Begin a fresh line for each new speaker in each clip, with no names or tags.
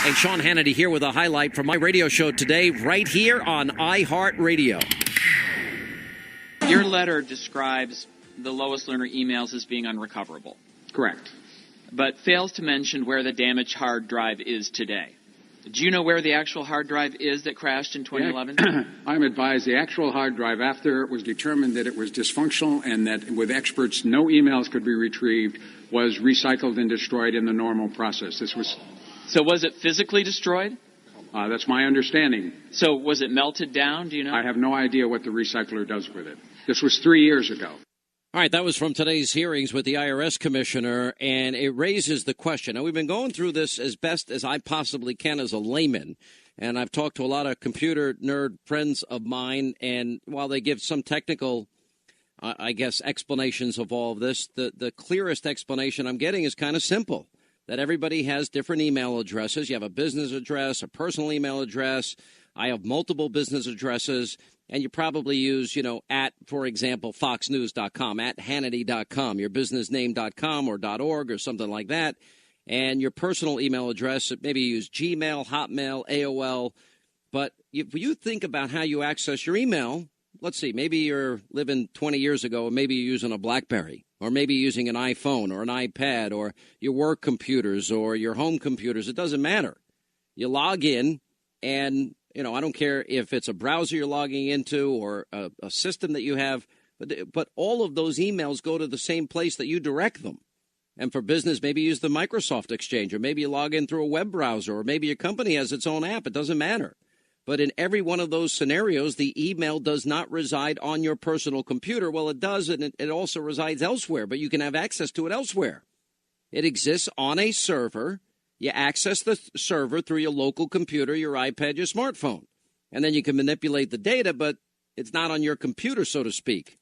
Hey, Sean Hannity here with a highlight from my radio show today, right here on iHeartRadio.
Your letter describes the Lois Lerner emails as being unrecoverable.
Correct.
But fails to mention where the damaged hard drive is today. Do you know where the actual hard drive is that crashed in 2011?
I'm advised the actual hard drive, after it was determined that it was dysfunctional and that with experts no emails could be retrieved, was recycled and destroyed in the normal process.
So was it physically destroyed?
That's my understanding.
So was it melted down? Do you know?
I have no idea what the recycler does with it. This was 3 years ago.
All right, that was from today's hearings with the IRS commissioner, and it raises the question. Now, we've been going through this as best as I possibly can as a layman, and I've talked to a lot of computer nerd friends of mine, and while they give some technical, explanations of all of this, the clearest explanation I'm getting is kind of simple, that everybody has different email addresses. You have a business address, a personal email address. I have multiple business addresses. And you probably use, at, for example, foxnews.com, at Hannity.com, your business name.com or .org or something like that. And your personal email address, maybe you use Gmail, Hotmail, AOL. But if you think about how you access your email, let's see, maybe you're living 20 years ago, or maybe you're using a BlackBerry, or maybe you're using an iPhone or an iPad or your work computers or your home computers. It doesn't matter. You log in and I don't care if it's a browser you're logging into or a system that you have, but all of those emails go to the same place that you direct them. And for business, maybe use the Microsoft Exchange, or maybe you log in through a web browser, or maybe your company has its own app. It doesn't matter. But in every one of those scenarios, the email does not reside on your personal computer. Well, it does, and it also resides elsewhere, but you can have access to it elsewhere. It exists on a server. You access the server through your local computer, your iPad, your smartphone. And then you can manipulate the data, but it's not on your computer, so to speak.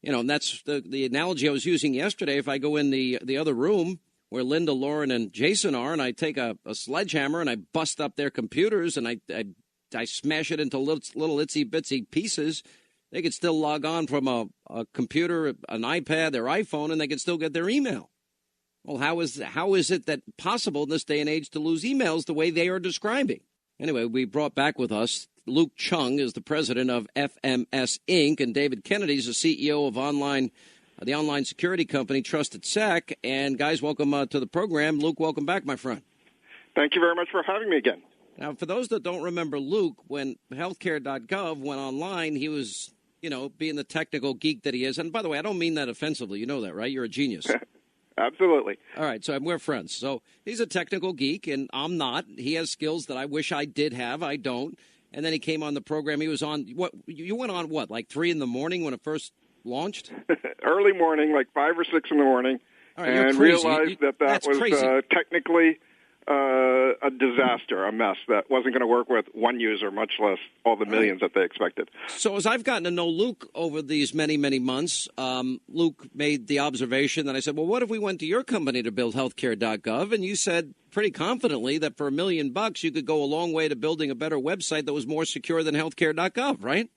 And that's the analogy I was using yesterday. If I go in the other room where Linda, Lauren, and Jason are, and I take a sledgehammer and I bust up their computers and I smash it into little itsy-bitsy pieces, they could still log on from a computer, an iPad, their iPhone, and they could still get their email. Well, how is it that possible in this day and age to lose emails the way they are describing? Anyway, we brought back with us Luke Chung is the president of FMS Inc., and David Kennedy is the CEO of the online security company Trusted Sec. And guys, welcome to the program. Luke, welcome back, my friend.
Thank you very much for having me again.
Now, for those that don't remember Luke, when healthcare.gov went online, he was, being the technical geek that he is. And by the way, I don't mean that offensively. You know that, right? You're a genius.
Absolutely.
All right, so we're friends. So he's a technical geek, and I'm not. He has skills that I wish I did have. I don't. And then he came on the program. He was on, you went on like 3 in the morning when it first launched?
Early morning, like 5 or 6 in the morning,
right,
and realized that was technically a disaster, a mess that wasn't going to work with one user, much less all the millions that they expected.
So as I've gotten to know Luke over these many, many months, Luke made the observation that I said, well, what if we went to your company to build healthcare.gov? And you said pretty confidently that for $1 million you could go a long way to building a better website that was more secure than healthcare.gov, right?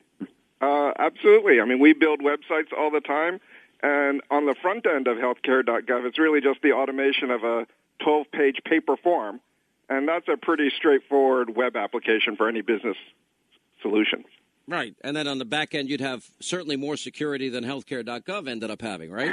Absolutely. I mean, we build websites all the time, and on the front end of healthcare.gov, it's really just the automation of a 12-page paper form, and that's a pretty straightforward web application for any business solution.
Right, and then on the back end, you'd have certainly more security than healthcare.gov ended up having, right?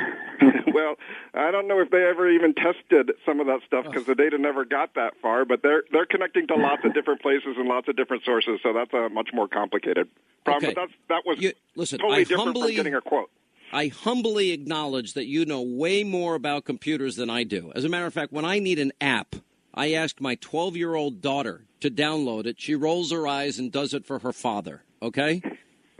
Well, I don't know if they ever even tested some of that stuff because the data never got that far, but they're connecting to lots of different places and lots of different sources, so that's a much more complicated problem.
Okay.
But that was totally different from getting a quote.
I humbly acknowledge that you know way more about computers than I do. As a matter of fact, when I need an app, I ask my 12-year-old daughter to download it. She rolls her eyes and does it for her father, okay?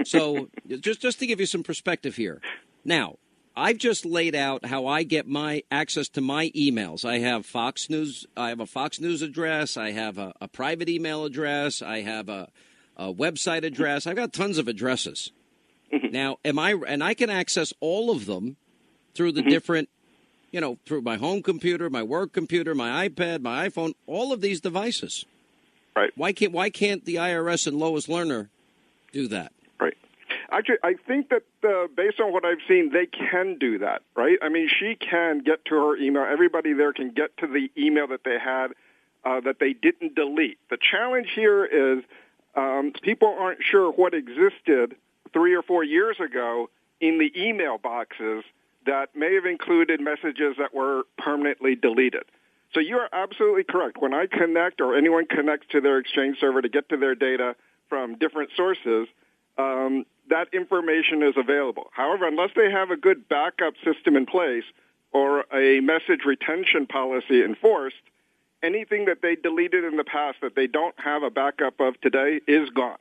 So just to give you some perspective here. Now, I've just laid out how I get my access to my emails. I have Fox News. I have a Fox News address. I have a private email address. I have a website address. I've got tons of addresses. Now, I can access all of them through the different, through my home computer, my work computer, my iPad, my iPhone, all of these devices.
Right.
Why can't the IRS and Lois Lerner do that?
Right. Actually, I think that based on what I've seen, they can do that, right? I mean, she can get to her email. Everybody there can get to the email that they had that they didn't delete. The challenge here is people aren't sure what existed 3 or 4 years ago in the email boxes that may have included messages that were permanently deleted. So you are absolutely correct. When I connect or anyone connects to their Exchange server to get to their data from different sources, that information is available. However, unless they have a good backup system in place or a message retention policy enforced, anything that they deleted in the past that they don't have a backup of today is gone.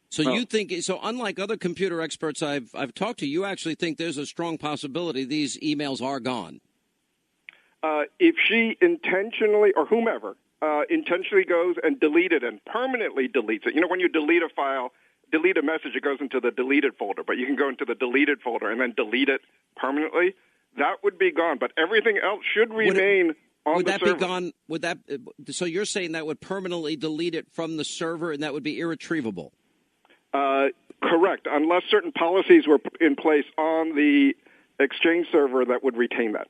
So you think, so unlike other computer experts I've talked to, you actually think there's a strong possibility these emails are gone?
If she intentionally, or whomever, intentionally goes and deletes it and permanently deletes it. You know, when you delete a file, delete a message, it goes into the deleted folder, but you can go into the deleted folder and then delete it permanently. That would be gone, but everything else should remain on the server. Would that be gone?
Would that? So you're saying that would permanently delete it from the server, and that would be irretrievable?
Correct, unless certain policies were in place on the Exchange server that would retain that.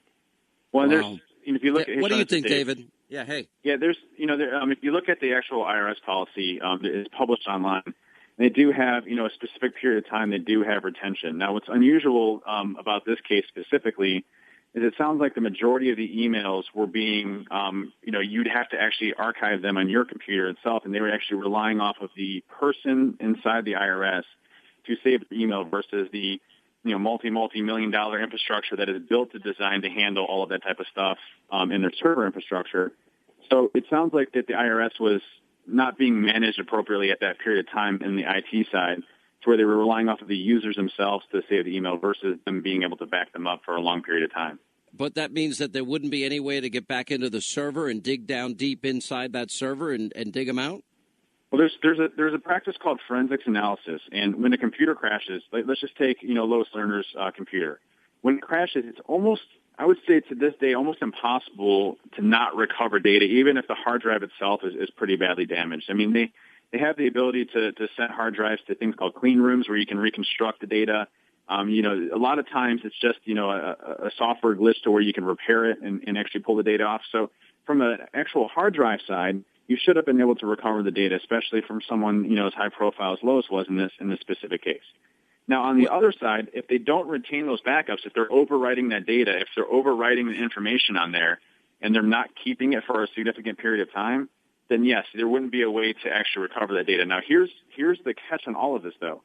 Well, there's, if you look at,
what do you think, David? Yeah, hey.
Yeah, there's, if you look at the actual IRS policy, it's published online. They do have, a specific period of time they do have retention. Now, what's unusual about this case specifically is it sounds like the majority of the emails were being, you'd have to actually archive them on your computer itself, and they were actually relying off of the person inside the IRS to save the email versus the, multi-million-dollar infrastructure that is built to design to handle all of that type of stuff in their server infrastructure. So it sounds like that the IRS was not being managed appropriately at that period of time in the IT side, to where they were relying off of the users themselves to save the email versus them being able to back them up for a long period of time.
But that means that there wouldn't be any way to get back into the server and dig down deep inside that server and dig them out?
Well, there's a practice called forensics analysis, and when a computer crashes, let's just take Lois Lerner's computer. When it crashes, it's almost, I would say to this day, almost impossible to not recover data, even if the hard drive itself is pretty badly damaged. I mean, they have the ability to send hard drives to things called clean rooms where you can reconstruct the data. A lot of times it's just, a software glitch to where you can repair it and actually pull the data off. So from an actual hard drive side, you should have been able to recover the data, especially from someone, as high profile as Lois was in this specific case. Now, on the other side, if they don't retain those backups, if they're overwriting that data, if they're overwriting the information on there and they're not keeping it for a significant period of time, then yes, there wouldn't be a way to actually recover that data. Now, here's the catch on all of this, though.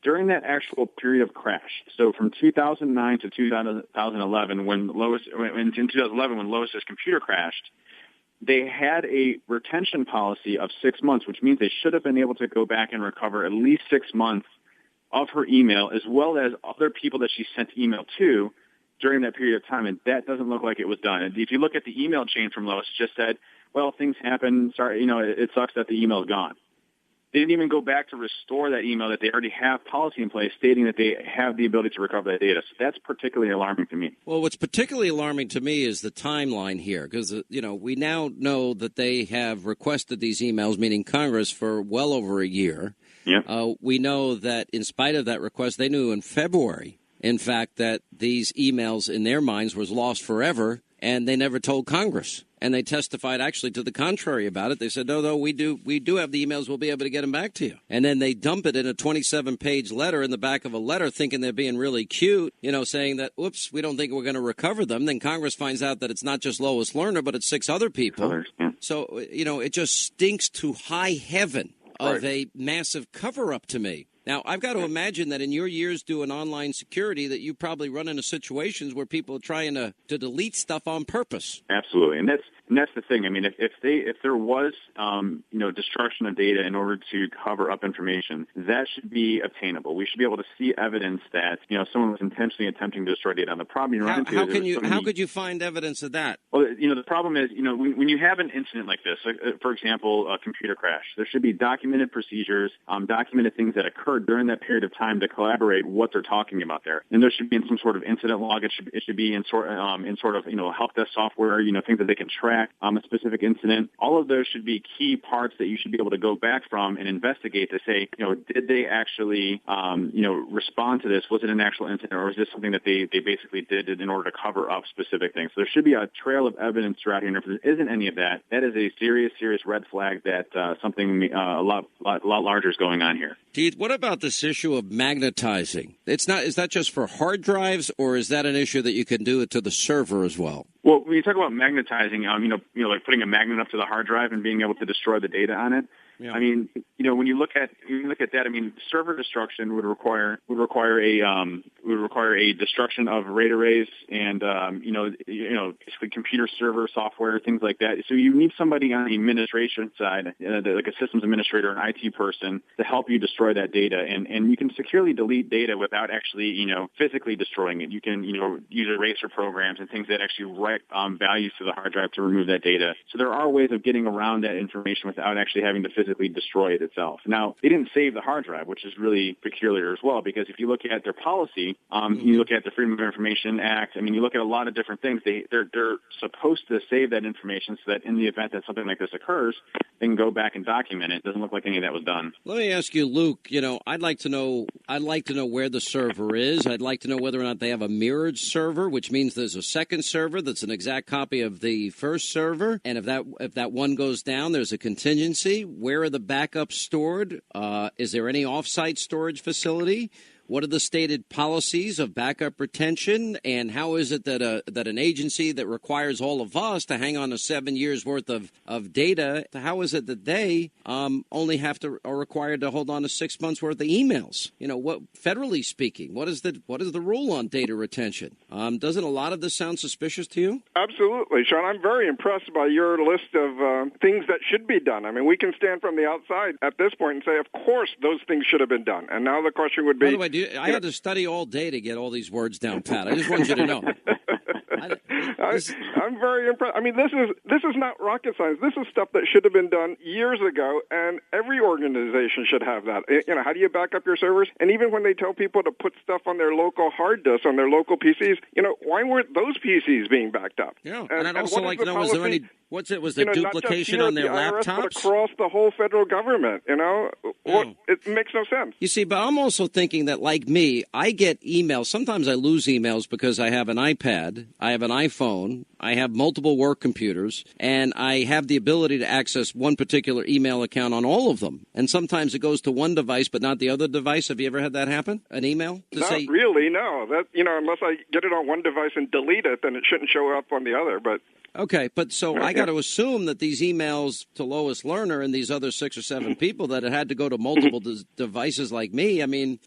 During that actual period of crash, so from 2009 to 2011, in 2011 when Lois's computer crashed, they had a retention policy of 6 months, which means they should have been able to go back and recover at least 6 months of her email, as well as other people that she sent email to during that period of time, and that doesn't look like it was done. And if you look at the email chain from Lois, it just said, well, things happen, sorry, it sucks that the email is gone. They didn't even go back to restore that email that they already have policy in place stating that they have the ability to recover that data. So that's particularly alarming to me.
Well, what's particularly alarming to me is the timeline here, because, we now know that they have requested these emails, meaning Congress, for well over a year.
Yeah.
We know that in spite of that request, they knew in February, in fact, that these emails in their minds was lost forever, and they never told Congress. And they testified actually to the contrary about it. They said, no, we do have the emails. We'll be able to get them back to you. And then they dump it in a 27-page letter in the back of a letter thinking they're being really cute, saying that, oops, we don't think we're going to recover them. Then Congress finds out that it's not just Lois Lerner, but it's 6 other people.
Yeah.
So, it just stinks to high heaven of a massive cover-up to me. Now, I've got to imagine that in your years doing online security that you probably run into situations where people are trying to delete stuff on purpose.
Absolutely. And that's the thing. I mean, if there was, destruction of data in order to cover up information, that should be obtainable. We should be able to see evidence that, someone was intentionally attempting to destroy data. And the problem you run into
how could you find evidence of that?
Well, the problem is, when you have an incident like this, for example, a computer crash, there should be documented procedures, documented things that occurred during that period of time to collaborate what they're talking about there. And there should be in some sort of incident log. It should be in sort of help desk software, things that they can track track a specific incident. All of those should be key parts that you should be able to go back from and investigate to say, did they actually, respond to this? Was it an actual incident, or is this something that they basically did in order to cover up specific things? So there should be a trail of evidence throughout here. And if there isn't any of that, that is a serious red flag that something a lot larger is going on here.
Keith, what about this issue of magnetizing? Is that just for hard drives, or is that an issue that you can do it to the server as well?
Well, when you talk about magnetizing, like putting a magnet up to the hard drive and being able to destroy the data on it. Yeah. I mean, when you look at that, I mean, server destruction would require a destruction of RAID arrays and basically computer server software, things like that. So you need somebody on the administration side, like a systems administrator, an IT person, to help you destroy that data. And you can securely delete data without actually physically destroying it. You can use eraser programs and things that actually write values to the hard drive to remove that data. So there are ways of getting around that information without actually having to physically destroy it itself. Now, they didn't save the hard drive, which is really peculiar as well, because if you look at their policy, you look at the Freedom of Information Act, I mean, you look at a lot of different things. They're supposed to save that information so that in the event that something like this occurs, they can go back and document it. It doesn't look like any of that was done.
Let me ask you, Luke, I'd like to know where the server is. I'd like to know whether or not they have a mirrored server, which means there's a second server that's an exact copy of the first server. And if that one goes down, there's a contingency. Where are the backups stored? Is there any off-site storage facility? What are the stated policies of backup retention, and how is it that an agency that requires all of us to hang on to 7 years worth of data, how is it that they only are required to hold on to 6 months worth of emails? What federally speaking, what is the rule on data retention? Doesn't a lot of this sound suspicious to you?
Absolutely, Sean. I'm very impressed by your list of things that should be done. I mean, we can stand from the outside at this point and say, of course, those things should have been done. And now the question would be,
by the way, I had to study all day to get all these words down, Pat. I just want you to know.
I'm very impressed. I mean, this is not rocket science. This is stuff that should have been done years ago, and every organization should have that. How do you back up your servers? And even when they tell people to put stuff on their local hard disks, on their local PCs, why weren't those PCs being backed up?
Yeah, and I'd also like to know, was there any... Was there duplication on their
IRS,
laptops?
But across the whole federal government, It makes no sense.
You see, but I'm also thinking that, like me, I get emails. Sometimes I lose emails because I have an iPad, I have an iPhone, I have multiple work computers, and I have the ability to access one particular email account on all of them. And sometimes it goes to one device but not the other device. Have you ever had that happen? An email?
Not really, no. That unless I get it on one device and delete it, then it shouldn't show up on the other. But
okay, but so I got to assume that these emails to Lois Lerner and these other 6 or 7 people that it had to go to multiple devices like me, I mean,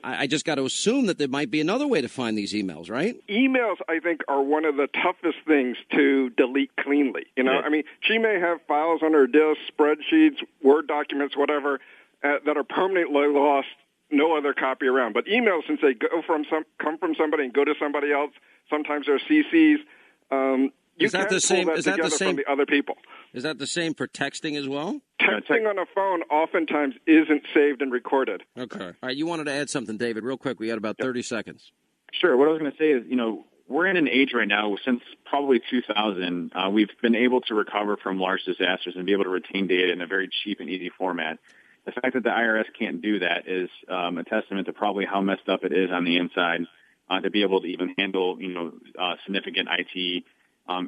I just got to assume that there might be another way to find these emails, right?
Emails, I think, are one of the toughest things to delete cleanly. I mean, she may have files on her disk, spreadsheets, Word documents, whatever, that are permanently lost, no other copy around. But emails, since they come from somebody and go to somebody else, sometimes they're CCs. You can't pull that together from the other people.
Is that the same for texting as well?
Texting on a phone oftentimes isn't saved and recorded.
Okay. All right, you wanted to add something, David, real quick. We got about 30 seconds.
Sure. What I was going to say is, we're in an age right now, since probably 2000, we've been able to recover from large disasters and be able to retain data in a very cheap and easy format. The fact that the IRS can't do that is a testament to probably how messed up it is on the inside to be able to even handle, significant IT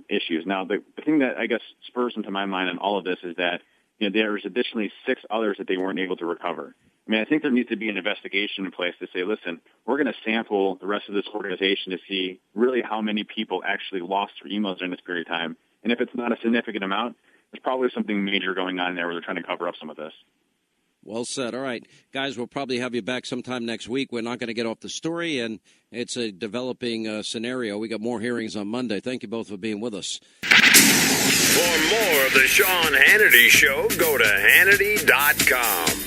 issues. Now, the thing that I guess spurs into my mind on all of this is that there's additionally 6 others that they weren't able to recover. I mean, I think there needs to be an investigation in place to say, listen, we're going to sample the rest of this organization to see really how many people actually lost their emails during this period of time. And if it's not a significant amount, there's probably something major going on there where they're trying to cover up some of this.
Well said. All right. Guys, we'll probably have you back sometime next week. We're not going to get off the story, and it's a developing scenario. We got more hearings on Monday. Thank you both for being with us.
For more of the Sean Hannity Show, go to Hannity.com.